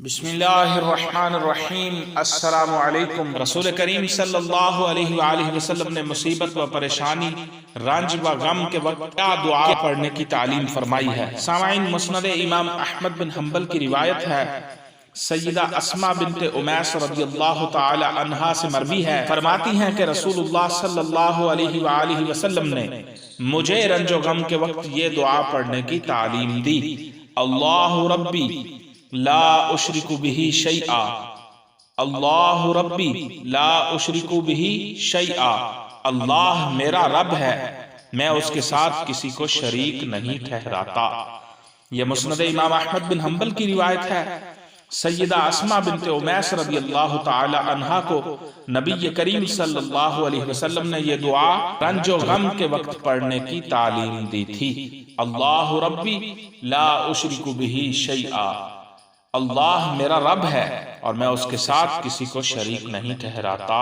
بسم اللہ الرحمن الرحیم۔ السلام علیکم۔ رسول کریم صلی اللہ علیہ وآلہ وسلم نے مصیبت و پریشانی، رنج و غم کے وقت کیا دعا پڑھنے کی تعلیم فرمائی ہے۔ سامعین، مسند امام احمد بن حنبل کی روایت ہے، سیدہ اسماء بنت امیس رضی اللہ تعالی عنہا سے مروی ہے، فرماتی ہیں کہ رسول اللہ صلی اللہ علیہ وآلہ وسلم نے مجھے رنج و غم کے وقت یہ دعا پڑھنے کی تعلیم دی: اللہ ربی لا اشرک بہ شیئا، اللہ ربی لا اشرک بہ شیئا، اللہ میرا رب ہے، میں اس کے ساتھ کسی کو شریک نہیں ٹھہراتا۔ یہ مسند امام احمد بن حنبل کی روایت ہے۔ سیدہ اسماء بنت امیس رضی اللہ تعالی عنہا کو نبی کریم صلی اللہ علیہ وسلم نے یہ دعا رنج و غم کے وقت پڑھنے کی تعلیم دی تھی: اللہ ربی لا اشرک بہ شیئا، اللہ میرا رب ہے اور میں اس کے ساتھ کسی کو شریک نہیں ٹھہراتا۔